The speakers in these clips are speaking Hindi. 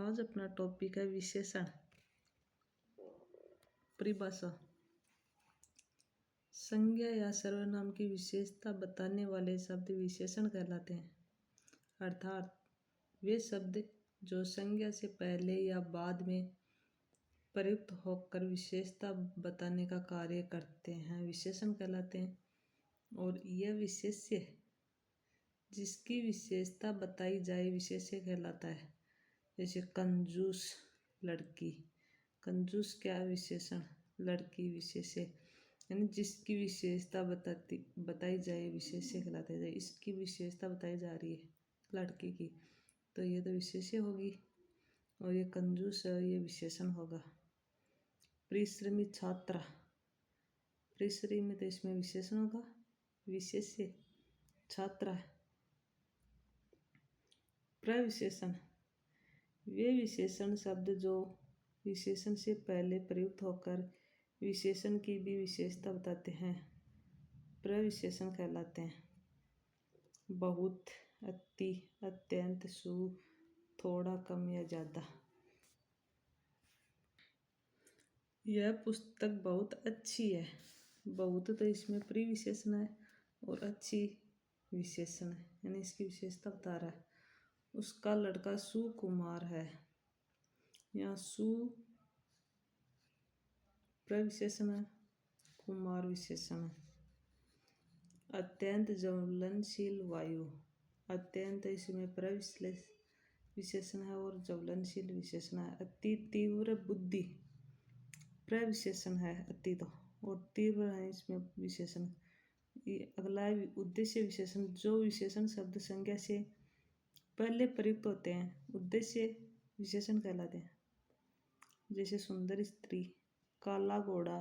आज अपना टॉपिक है विशेषण। परिभाषा। संज्ञा या सर्वनाम की विशेषता बताने वाले शब्द विशेषण कहलाते हैं। अर्थात वे शब्द जो संज्ञा से पहले या बाद में प्रयुक्त होकर विशेषता बताने का कार्य करते हैं विशेषण कहलाते हैं। और यह विशेष्य जिसकी विशेषता बताई जाए विशेष्य कहलाता है। जैसे कंजूस लड़की, कंजूस क्या विशेषण, लड़की विशेष्य, यानी जिसकी विशेषता बताई जाए विशेष्य कहलाता है। इसकी विशेषता बताई जा रही है लड़की की, तो ये तो विशेष्य होगी, और ये कंजूस है, ये विशेषण होगा। परिश्रमी छात्रा, परिश्रमी तो इसमें विशेषण होगा, विशेष्य छात्रा। प्रविशेषण, वे विशेषण शब्द जो विशेषण से पहले प्रयुक्त होकर विशेषण की भी विशेषता बताते हैं प्रविशेषण कहलाते हैं। बहुत, अति, अत्यंत, सु, थोड़ा, कम या ज़्यादा। यह पुस्तक बहुत अच्छी है। बहुत तो इसमें परिविशेषण है और अच्छी विशेषण है, यानी इसकी विशेषता बता रहा है। उसका लड़का सुकुमार है। यहाँ सु प्रविशेषण है, कुमार विशेषण है। अत्यंत ज्वलनशील वायु, अत्यंत इसमें प्रविशेषण है और ज्वलनशील विशेषण है। अति तीव्र बुद्धि प्रविशेषण है, अति तो, और तीव्र है इसमें विशेषण। ये अगला है उद्देश्य विशेषण, जो विशेषण शब्द संज्ञा से पहले प्रयुक्त होते हैं उद्देश्य विशेषण कहलाते हैं। जैसे सुंदर स्त्री, काला घोड़ा।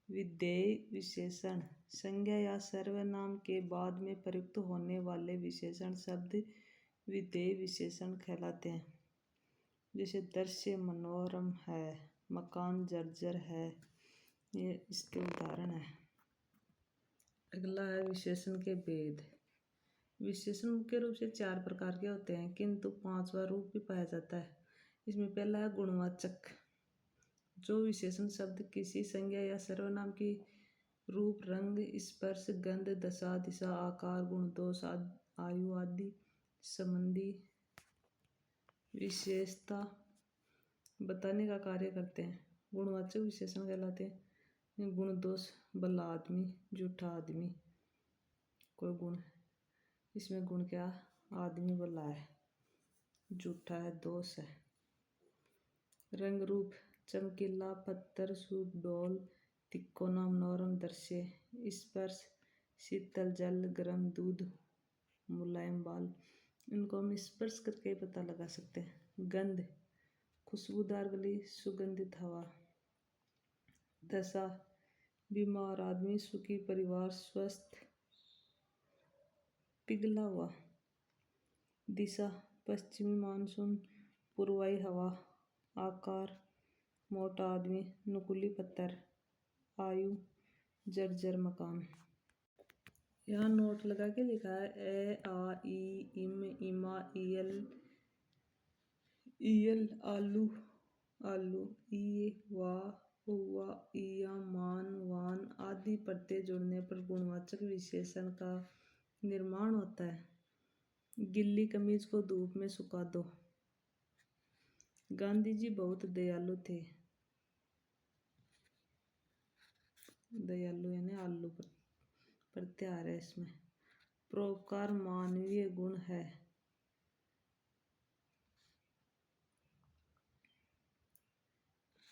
विधेय विशेषण, संज्ञा या सर्वनाम के बाद में प्रयुक्त होने वाले विशेषण शब्द विधेय विशेषण कहलाते हैं। जैसे दृश्य मनोरम है, मकान जर्जर है, ये इसके उदाहरण है। अगला है विशेषण के भेद। विशेषण मुख्य रूप से 4 प्रकार के होते हैं, किंतु 5वां रूप भी पाया जाता है। इसमें पहला है गुणवाचक, जो विशेषण शब्द किसी संज्ञा या सर्वनाम की रूप, रंग, स्पर्श, गंध, दशा, दिशा, आकार, गुण, दोष, आयु आदि संबंधी विशेषता बताने का कार्य करते हैं गुणवाचक विशेषण कहलाते हैं। गुण दोष, भला आदमी, झूठा आदमी, कोई गुण, इसमें गुण क्या, आदमी भला है, झूठा है, दोष है। रंग रूप, चमकीला, पत्थर, सुडौल, तिकोना, मनोरम दृश्य। स्पर्श, शीतल जल, गर्म दूध, मुलायम बाल, इनको हम स्पर्श करके पता लगा सकते हैं। गंध, खुशबूदार गली, सुगंधित हवा। दशा, बीमार आदमी, सुखी परिवार, स्वस्थ, पिघला हुआ। दिशा, पश्चिमी मानसून, पूर्वाई हवा। आकार, मोटा आदमी, नुकीली पत्थर। आयु, जर्जर मकान। यहाँ नोट लगा के लिखा है ए, आ, ई, इम, इमा, इयल, इयल, आलू, आलू, ई, वा, हुआ, इया, मान, वान आदि प्रत्यय जोड़ने पर गुणवाचक विशेषण का निर्माण होता है। गिल्ली कमीज को धूप में सुखा दो। गांधी जी बहुत दयालु थे। दयालु यानी आलू प्रत्याहार है इसमें। परोपकार मानवीय गुण है।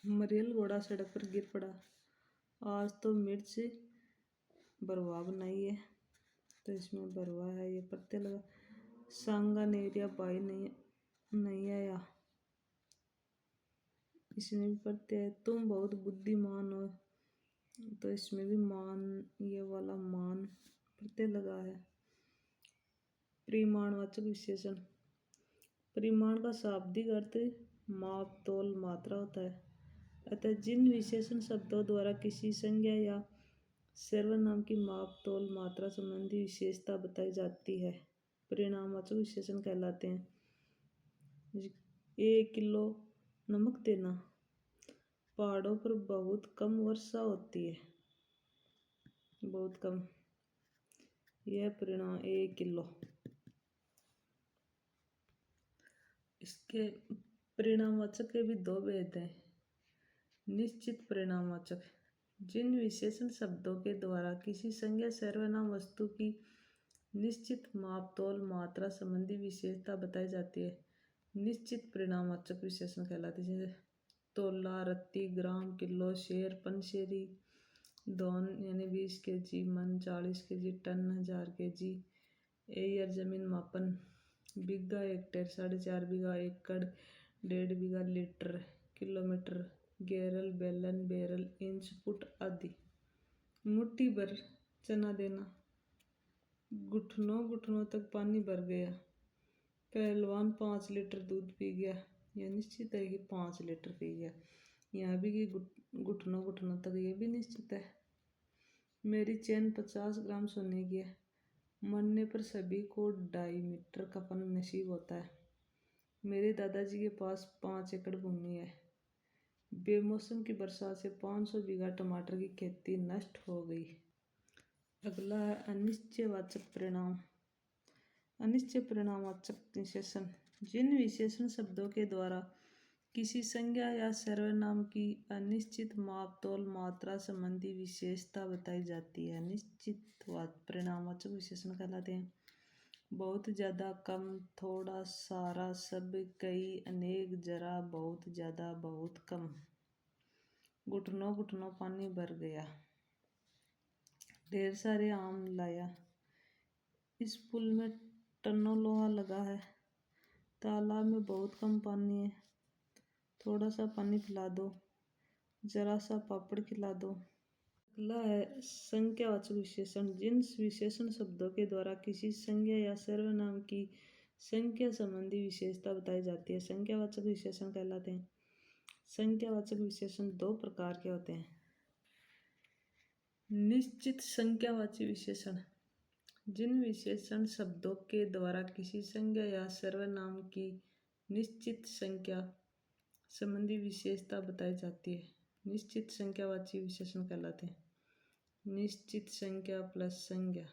मरियल घोड़ा सड़क पर गिर पड़ा। आज तो मिर्च बरवा बनाई है, तो इसमें बरवा है, ये प्रत्यय लगा। सांगा नेरिया बाई नहीं आया, इसमें भी प्रत्यय है। तुम बहुत बुद्धिमान हो, तो इसमें भी मान, ये वाला मान प्रत्यय लगा है। परिमाणवाचक विशेषण, परिमाण का शाब्दिक अर्थ माप, तोल, मात्रा होता है। अतः जिन विशेषण शब्दों द्वारा किसी संज्ञा या सर्वनाम की माप, तोल, मात्रा संबंधी विशेषता बताई जाती है परिमाणवाचक विशेषण कहलाते हैं। 1 किलो नमक देना। पहाड़ों पर बहुत कम वर्षा होती है, बहुत कम। यह परिणाम 1 किलो। इसके परिणामवाचक के भी दो भेद हैं। निश्चित परिणामवाचक, जिन विशेषण शब्दों के द्वारा किसी संज्ञा सर्वनाम वस्तु की निश्चित माप तौल मात्रा संबंधी विशेषता बताई जाती है, निश्चित परिणामवाचक विशेषण कहलाते हैं। जैसे तोला, रत्ती, ग्राम, किलो, शेर, पनशेरी, दौन यानी 20 केजी, मन 40 केजी, टन 1000 केजी, एयर जमीन मापन, बीघा हेक्टेयर, 4.5 बीघा, एकड़, 1.5 बीघा, लीटर, किलोमीटर, गैरल, बैलन, बैरल, इंच, फुट आदि। मुट्ठी भर चना देना। घुटनों घुटनों तक पानी भर गया। पहलवान 5 लीटर दूध पी गया। यह निश्चित है कि 5 लीटर पी गया। यहाँ भी कि घुटनों घुटनों तक, ये भी निश्चित है। मेरी चेन 50 ग्राम सोने की है। मरने पर सभी को 2.5 मीटर कफन नसीब होता है। मेरे दादाजी के पास 5 एकड़ भूमि है। बेमौसम की बरसात से 500 बीघा टमाटर की खेती नष्ट हो गई। अगला है अनिश्चयवाचक परिणाम। अनिश्चय परिणामवाचक विशेषण, जिन विशेषण शब्दों के द्वारा किसी संज्ञा या सर्वनाम की अनिश्चित माप तौल मात्रा संबंधी विशेषता बताई जाती है, अनिश्चित परिणामवाचक विशेषण कहलाते हैं। बहुत ज़्यादा, कम, थोड़ा, सारा, सब, कई, अनेक, जरा, बहुत ज़्यादा, बहुत कम। घुटनों घुटनों पानी भर गया। ढेर सारे आम लाया। इस पुल में टनों लोहा लगा है। तालाब में बहुत कम पानी है। थोड़ा सा पानी पिला दो। जरा सा पापड़ खिला दो। अगला है संज्ञावाचक विशेषण, जिन विशेषण शब्दों के द्वारा किसी संज्ञा या सर्वनाम की संज्ञा संबंधी विशेषता बताई जाती है, संज्ञावाचक विशेषण कहलाते हैं। संज्ञावाचक विशेषण दो प्रकार के होते हैं। निश्चित संज्ञावाची विशेषण, जिन विशेषण शब्दों के द्वारा किसी संज्ञा या सर्वनाम की निश्चित संख्या संबंधी विशेषता बताई जाती है, निश्चित संख्यावाची विशेषण कहलाते हैं। निश्चित संख्या प्लस संज्ञा।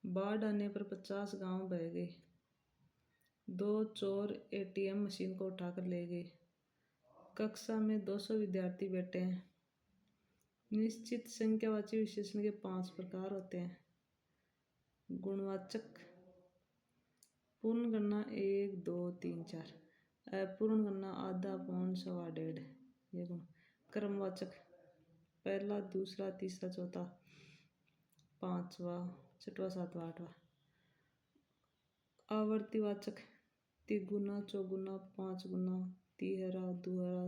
बाढ़ आने पर 50 गांव बह गए। 2 चोर एटीएम मशीन को उठाकर ले गए। कक्षा में 200 विद्यार्थी बैठे हैं। निश्चित संख्यावाची विशेषण के 5 प्रकार होते हैं। गुणवाचक, पूर्ण गणना 1 2 3 4, अपूर्ण गणना आधा, पौन, सवा, 1.5, ये गुण। क्रमवाचक, पहला, दूसरा, तीसरा, चौथा, पांचवा, छठवा, सातवां, आठवां। आवर्तीवाचक, तिगुना, चौगुना, 5 गुना, तिहरा, दुहरा।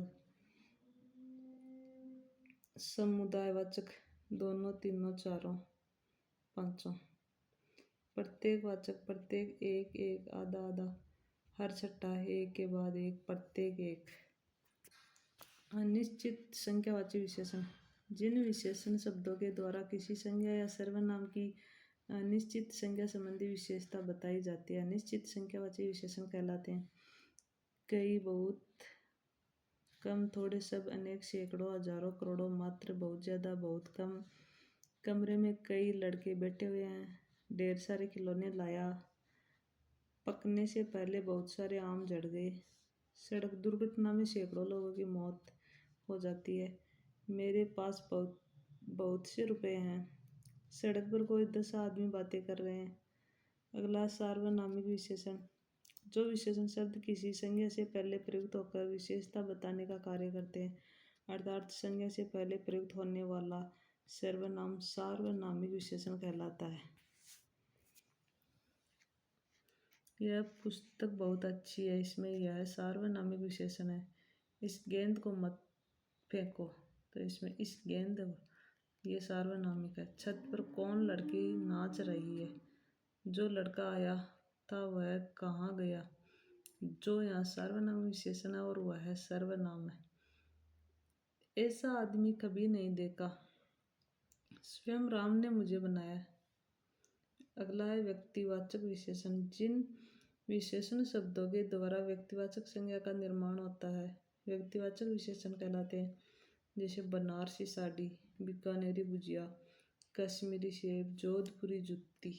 समुदायवाचक, दोनों, तीनों, चारों, पांचों। प्रत्येकवाचक, प्रत्येक, एक एक, आधा आधा, हर छठा, एक के बाद एक, प्रत्येक एक। अनिश्चित संख्यावाची विशेषण, जिन विशेषण शब्दों के द्वारा किसी संज्ञा या सर्वनाम की अनिश्चित संख्या संबंधी विशेषता बताई जाती है, अनिश्चित संख्यावाची विशेषण कहलाते हैं। कई, बहुत, कम, थोड़े, सब, अनेक, सैकड़ों, हजारों, करोड़ों, मात्र, बहुत ज़्यादा, बहुत कम। कमरे में कई लड़के बैठे हुए हैं। ढेर सारे खिलौने लाया। पकने से पहले बहुत सारे आम झड़ गए। सड़क दुर्घटना में सैकड़ों लोगों की मौत हो जाती है। मेरे पास बहुत बहुत से रुपए हैं। सड़क पर कोई 10 आदमी बातें कर रहे हैं। अगला सार्वनामिक विशेषण, जो विशेषण शब्द किसी संज्ञा से पहले प्रयुक्त होकर विशेषता बताने का कार्य करते हैं, अर्थात संज्ञा से पहले प्रयुक्त होने वाला सर्वनाम सार्वनामिक विशेषण कहलाता है। यह पुस्तक बहुत अच्छी है, इसमें यह सार्वनामिक विशेषण है। इस गेंद को मत फेंको, तो इसमें इस गेंद, ये सार्वनामिक है। छत पर कौन लड़की नाच रही है? जो लड़का आया था वह कहाँ गया? जो यहाँ सर्वनाम विशेषण है और वह सर्वनाम है। ऐसा आदमी कभी नहीं देखा। स्वयं राम ने मुझे बनाया। अगला है व्यक्तिवाचक विशेषण, जिन विशेषण शब्दों के द्वारा व्यक्तिवाचक संज्ञा का निर्माण होता है। व्यक्तिवाचक विशेषण कहलाते हैं, जैसे बनारसी साड़ी, बीकानेरी भुजिया, कश्मीरी सेब, जोधपुरी जुत्ती।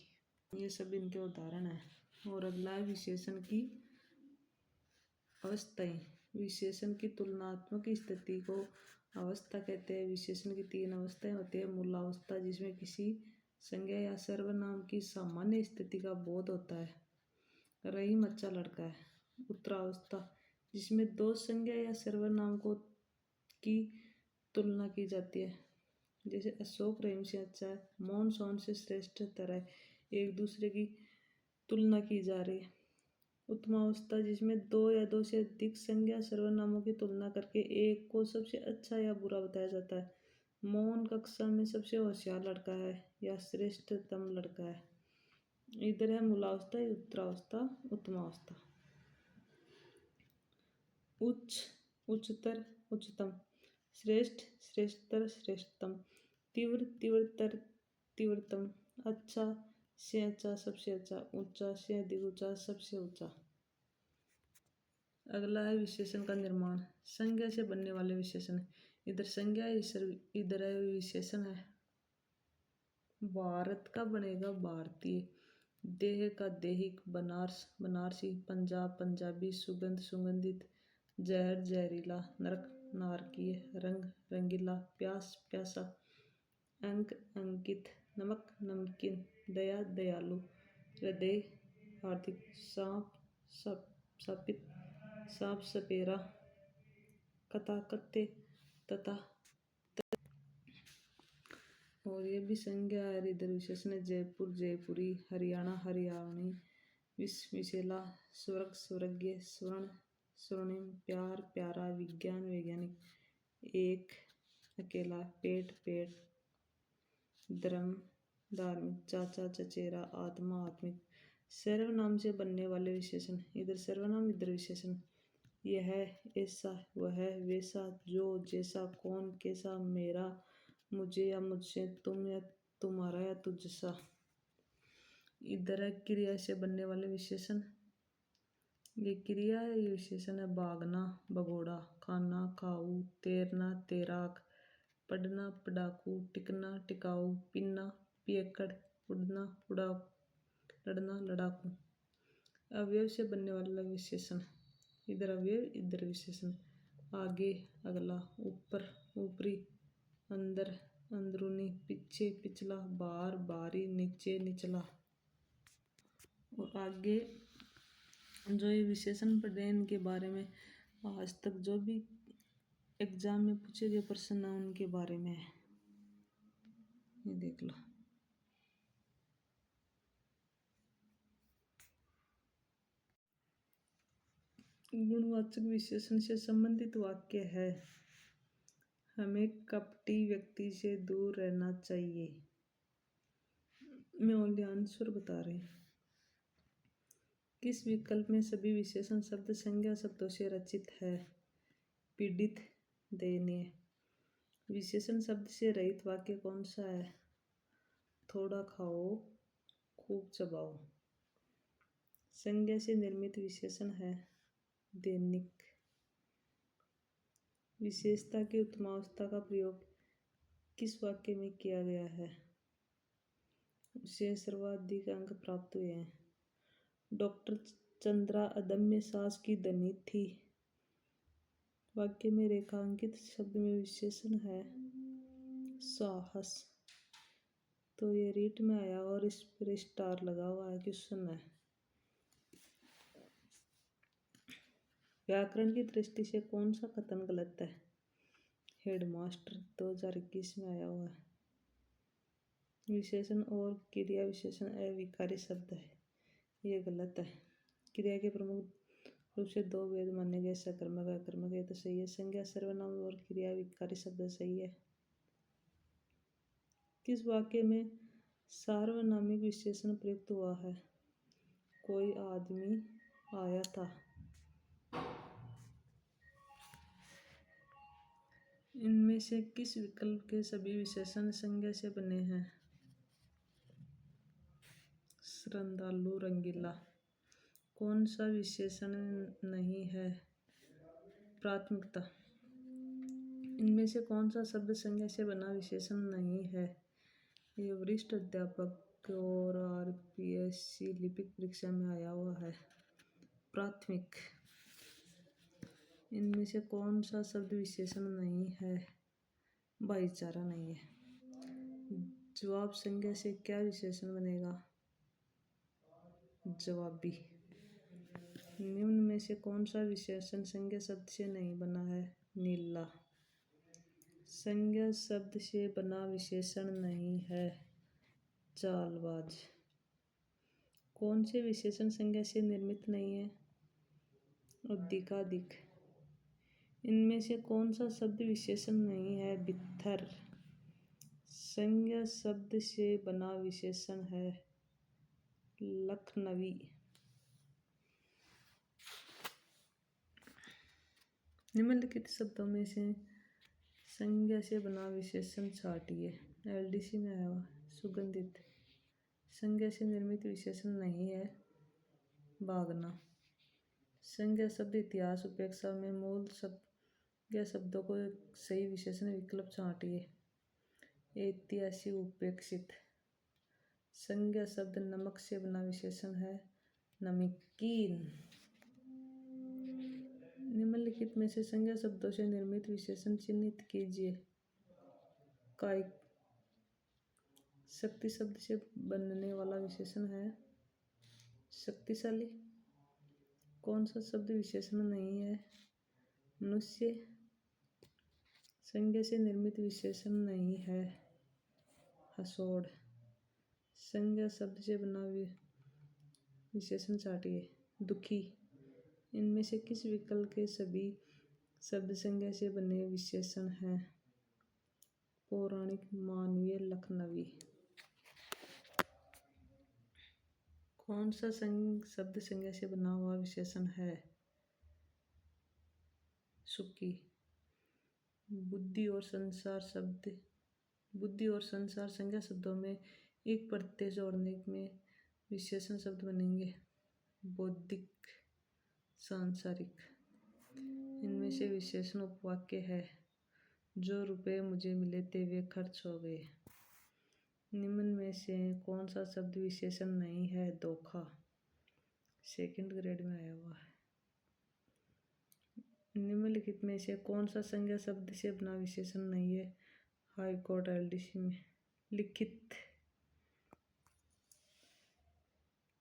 ये सब इनके उदाहरण हैं। और अगला है विशेषण की अवस्थाएं। विशेषण की तुलनात्मक स्थिति को अवस्था कहते हैं। विशेषण की 3 अवस्थाएं होती है। मूलावस्था, जिसमें किसी संज्ञा या सर्वनाम की सामान्य स्थिति का बोध होता है। रहीम अच्छा लड़का है। उत्तरावस्था, जिसमें 2 संज्ञा या सर्वनाम को की तुलना की जाती है, जैसे अशोक रहीम से अच्छा है, मोहन सोहन से श्रेष्ठ तरह एक दूसरे की तुलना की जा रही है। उत्तमावस्था, जिसमें 2 या 2 से अधिक संज्ञा सर्वनामों की तुलना करके एक को सबसे अच्छा या बुरा बताया जाता है। मोहन कक्षा में सबसे होशियार लड़का है या श्रेष्ठतम लड़का है। इधर है मूलावस्था, उत्तरावस्था, उत्तमावस्था। उच्च, उच्चतर, उच्चतम। श्रेष्ठ, श्रेष्ठतर, श्रेष्ठतम। तीव्र, तीव्रतर, तीव्रतम। अच्छा से अच्छा, सबसे अच्छा। ऊंचा से अधिक ऊंचा, सबसे ऊंचा। अगला है विशेषण का निर्माण। संज्ञा से बनने वाले विशेषण। इधर संज्ञा है, इधर है विशेषण है। भारत का बनेगा भारतीय, देह का दैहिक, बनारस बनारसी, पंजाब पंजाबी, सुगंध सुगंधित, जहर जहरीला, नरक नारकीय, रंग रंगीला, प्यास प्यासा, अंक अंकित, नमक नमकीन, दया दयालु, हृदय हार्दिक, सांप सापित, सांप सपेरा, कथा कत्ते, तथा। और ये भी संज्ञा है। इधर विशेषण है। जयपुर जयपुरी, हरियाणा हरियाणी, विशेला, स्वर्ग स्वर्गीय, स्वर्ण स्वर्णिम, प्यार प्यारा, विज्ञान वैज्ञानिक, एक अकेला, पेट पेट, धर्म धार्मिक, चाचा चचेरा, आत्मा आत्मिक। सर्वनाम से बनने वाले विशेषण। इधर सर्वनाम, इधर विशेषण। यह ऐसा, वह वैसा, जो जैसा, कौन कैसा, मेरा मुझे या मुझसे, तुम या तुम्हारा या तुझसा। इधर है क्रिया से बनने वाले विशेषण। ये क्रिया है, ये विशेषण है। भागना भगोड़ा, खाना खाऊ, तैरना तैराक, पढ़ना पढ़ाकू, टिकना टिकाऊ, पीना पियक्कड़, उड़ना उड़ाऊ, लड़ना लड़ाकू। अवयव से बनने वाला विशेषण। इधर अवयव, इधर विशेषण। आगे अगला, ऊपर ऊपरी, अंदर अंदरूनी, पीछे पिछला, बाहर बाहरी, नीचे निचला। और आगे जो ये विशेषण पढ़ रहे हैं, इनके बारे में आज तक जो भी एग्जाम में पूछे गए प्रश्न है उनके बारे में है। ये देख लो। गुणवाचक विशेषण से संबंधित वाक्य है। हमें कपटी व्यक्ति से दूर रहना चाहिए। मूल्यांशर बता रहे हैं। किस विकल्प में सभी विशेषण शब्द संज्ञा शब्दों से रचित है? पीड़ित, दयनीय। विशेषण शब्द से रहित वाक्य कौन सा है? थोड़ा खाओ, खूब चबाओ। संज्ञा से निर्मित विशेषण है दैनिक। विशेषता की उत्तमावस्था का प्रयोग किस वाक्य में किया गया है? उसे सर्वाधिक अंक प्राप्त हुए हैं। डॉक्टर चंद्रा अदम्य साहस की धनी थी। वाक्य में रेखांकित शब्द में विशेषण है साहस। तो ये रीट में आया और इस पर स्टार लगा हुआ है, क्वेश्चन है। व्याकरण की दृष्टि से कौन सा कथन गलत है? हेडमास्टर 2021 में आया हुआ है। विशेषण और क्रिया विशेषण अविकारी शब्द है, ये गलत है। क्रिया के प्रमुख रूप से 2 भेद माने गए, सकर्मक अकर्मक, ये तो सही है। संज्ञा सर्वनाम और क्रिया विकारी शब्द सही है। किस वाक्य में सार्वनामिक विशेषण प्रयुक्त हुआ है? कोई आदमी आया था। इनमें से किस विकल्प के सभी विशेषण संज्ञा से बने हैं? श्रद्धालु, रंगीला। कौन सा विशेषण नहीं है? प्राथमिकता। इनमें से कौन सा शब्द संज्ञा से बना विशेषण नहीं है? ये वरिष्ठ अध्यापक और आरपीएससी लिपिक परीक्षा में आया हुआ है। प्राथमिक। इनमें से कौन सा शब्द विशेषण नहीं है? भाईचारा नहीं है। जवाब संज्ञा से क्या विशेषण बनेगा? जवाबी। निम्न में से कौन सा विशेषण संज्ञा शब्द से नहीं बना है? नीला। संज्ञा शब्द से बना विशेषण नहीं है। चालबाज। कौन से विशेषण संज्ञा से निर्मित नहीं है? अधिकाधिक। इनमें से कौन सा शब्द विशेषण नहीं है? बित्थर। संज्ञा शब्द से बना विशेषण है। लखनवी। निम्नलिखित शब्दों में से संज्ञा से बना विशेषण छांटिए। एलडीसी में आया हुआ सुगंधित। संज्ञा से निर्मित विशेषण नहीं है। भागना। संज्ञा शब्द इतिहास उपेक्षा में मूल संज्ञा शब्दों को सही विशेषण विकल्प छांटिए। ऐतिहासिक उपेक्षित। संज्ञा शब्द नमक से बना विशेषण है। नमकीन। निम्नलिखित में से संज्ञा शब्दों से निर्मित विशेषण चिन्हित कीजिए। कायिक। शक्ति शब्द से बनने वाला विशेषण है शक्तिशाली। कौन सा शब्द विशेषण नहीं है? मनुष्य। संज्ञा से निर्मित विशेषण नहीं है। हसौड़। संज्ञा शब्द से बना विशेषण छांटिए। दुखी। इनमें से किस विकल्प के सभी शब्द संज्ञा से बने विशेषण हैं? पौराणिक, मानवीय, लखनवी। कौन सा शब्द संज्ञा से बना हुआ विशेषण है? सुखी। बुद्धि और संसार संज्ञा शब्दों में एक प्रत्यय जोड़ने में विशेषण शब्द बनेंगे। बौद्धिक, सांसारिक। इनमें से विशेषण उपवाक्य है। जो रुपए मुझे मिले थे वे खर्च हो गए। निम्न में से कौन सा शब्द विशेषण नहीं है? धोखा। सेकंड ग्रेड में आया हुआ है। निम्नलिखित में से कौन सा संज्ञा शब्द से बना विशेषण नहीं है? हाई कोर्ट एलडीसी में। लिखित।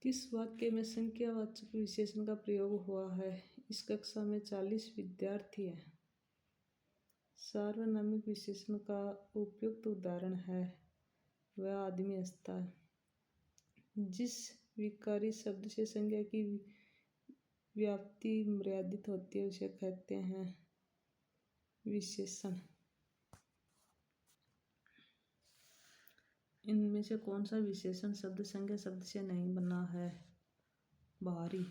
किस वाक्य में संज्ञावाचक विशेषण का प्रयोग हुआ है? इस कक्षा में 40 विद्यार्थी हैं। सार्वनामिक विशेषण का उपयुक्त उदाहरण है वह आदमी हंसता है। जिस विकारी शब्द से संज्ञा की व्याप्ति मर्यादित होती है उसे कहते हैं विशेषण। इनमें से कौन सा विशेषण शब्द संज्ञा शब्द से नहीं बना है? भारी।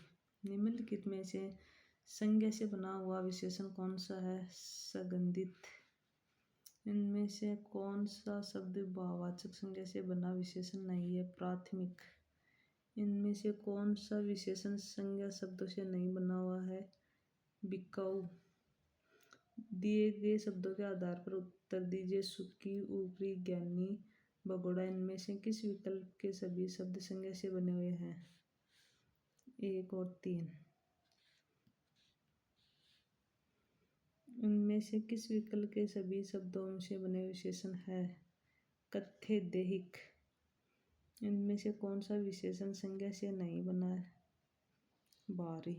निम्नलिखित में से संज्ञा से बना हुआ विशेषण कौन सा है? सुगंधित। इनमें से कौन सा शब्द भाववाचक संज्ञा से बना विशेषण नहीं है? प्राथमिक। इनमें से कौन सा विशेषण संज्ञा शब्दों से नहीं बना हुआ है? बिकाऊ। दिए गए शब्दों के आधार पर उत्तर दीजिए। सुखी, ऊपरी, ज्ञानी, भगोड़ा। इनमें से किस विकल्प के सभी शब्द संज्ञा से बने हुए हैं? 1 और 3। इनमें से किस विकल्प के सभी शब्दों से बने विशेषण है? कथ्य, दैहिक। इनमें से कौन सा विशेषण संज्ञा से नहीं बना है? भारी।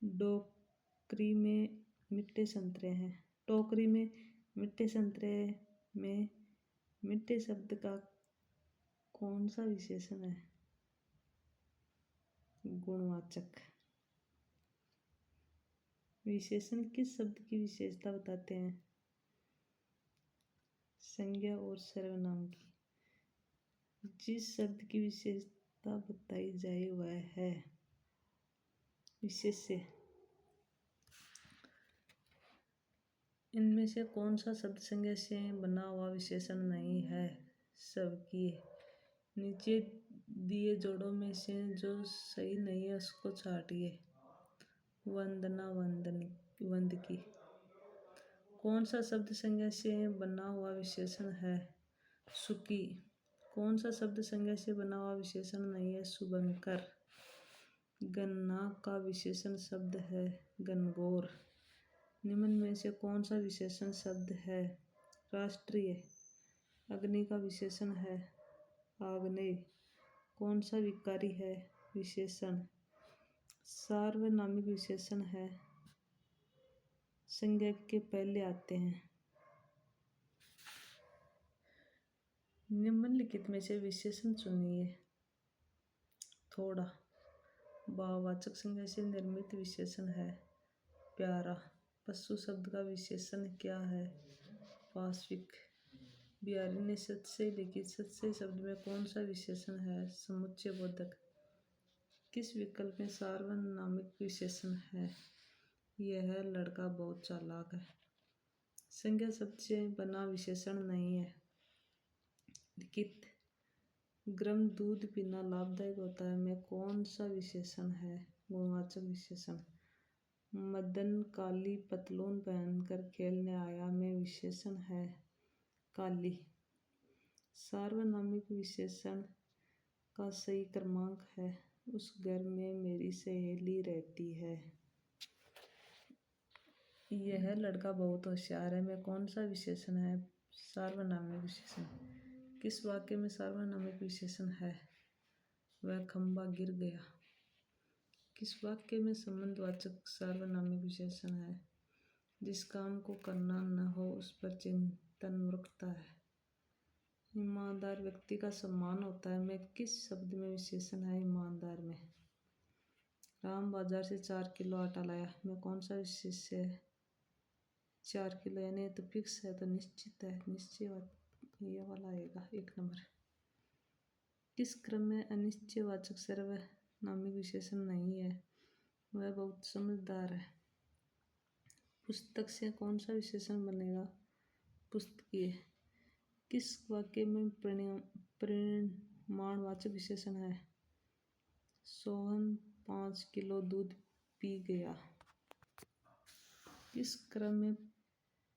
टोकरी में मिट्टे संतरे हैं। टोकरी में मिट्टे संतरे में मिट्टे शब्द का कौन सा विशेषण है? गुणवाचक। विशेषण किस शब्द की विशेषता बताते हैं? संज्ञा और सर्वनाम की। जिस शब्द की विशेषता बताई जाए वह है विशेष्य। इनमें से कौन सा शब्द संज्ञा से बना हुआ विशेषण नहीं है? स्वकीय। नीचे दिए जोड़ों में से जो सही नहीं है उसको छाटिए। वंदना वंद की। कौन सा शब्द संज्ञा से बना हुआ विशेषण है? सुखी। कौन सा शब्द संज्ञा से बना हुआ विशेषण नहीं है? शुभंकर। गन्ना का विशेषण शब्द है गनगौर। निम्न में से कौन सा विशेषण शब्द है? राष्ट्रीय। अग्नि का विशेषण है आग्नेय। कौन सा विकारी है? विशेषण। सार्वनामिक विशेषण है संज्ञा के पहले आते हैं। निम्नलिखित में से विशेषण चुनिए। थोड़ा। भाववाचक संज्ञा से निर्मित विशेषण है प्यारा। पशु शब्द का विशेषण क्या है? पार्श्विक। बिहारी ने सत से लिखित सत से शब्द में कौन सा विशेषण है? समुच्चय बोधक। किस विकल्प में सार्वनामिक विशेषण है? यह लड़का बहुत चालाक है। संज्ञा शब्द से बना विशेषण नहीं है। लिखित। गर्म दूध पीना लाभदायक होता है में कौन सा विशेषण है? गुणवाचक विशेषण। मदन काली पतलून पहनकर खेलने आया में विशेषण है काली। सार्वनामिक विशेषण का सही क्रमांक है उस घर में मेरी सहेली रहती है। यह लड़का बहुत होशियार है में कौन सा विशेषण है? सार्वनामिक विशेषण। किस वाक्य में सार्वनामिक विशेषण है? वह खंबा गिर गया। किस वाक्य में संबंधवाचक सार्वनामिक विशेषण है? जिस काम को करना न हो उस पर चिंतन मूर्खता है। ईमानदार व्यक्ति का सम्मान होता है में किस शब्द में विशेषण है? ईमानदार में। राम बाजार से 4 किलो आटा लाया में कौन सा विशेष है? 4 किलो। यानी तो फिक्स है तो निश्चित है। निश्चय ये वाला आएगा 1 नंबर। किस क्रम में अनिश्चयवाचक सर्वनामिक विशेषण नहीं है? वह बहुत समझदार है। पुस्तक से कौन सा विशेषण बनेगा? पुस्तकीय। किस वाक्य में परिमाणवाचक विशेषण है? सोहन 5 किलो दूध पी गया। किस क्रम में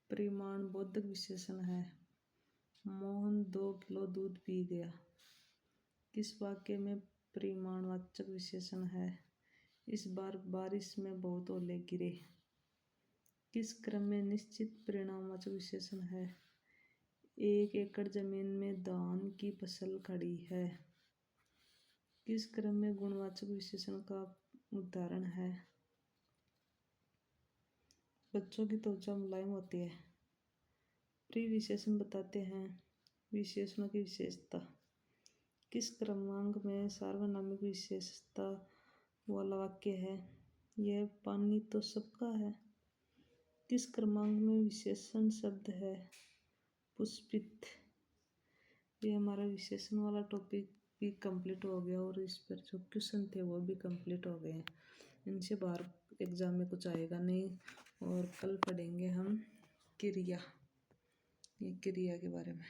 परिमाणबोधक विशेषण है? मोहन 2 किलो दूध पी गया। किस वाक्य में परिमाणवाचक विशेषण है? इस बार बारिश में बहुत ओले गिरे। किस क्रम में निश्चित परिणामवाचक विशेषण है? 1 एकड़ जमीन में धान की फसल खड़ी है। किस क्रम में गुणवाचक विशेषण का उदाहरण है? बच्चों की त्वचा मुलायम होती है। विशेषण बताते हैं विशेषणों की विशेषता। किस क्रमांक में सार्वनामिक विशेषता वाला वाक्य है? यह पानी तो सबका है। किस क्रमांक में विशेषण शब्द है? पुष्पित। ये हमारा विशेषण वाला टॉपिक भी कंप्लीट हो गया और इस पर जो क्वेश्चन थे वो भी कंप्लीट हो गए हैं। इनसे बाहर एग्जाम में कुछ आएगा नहीं। और कल पढ़ेंगे हम क्रिया, ये क्रिया के बारे में।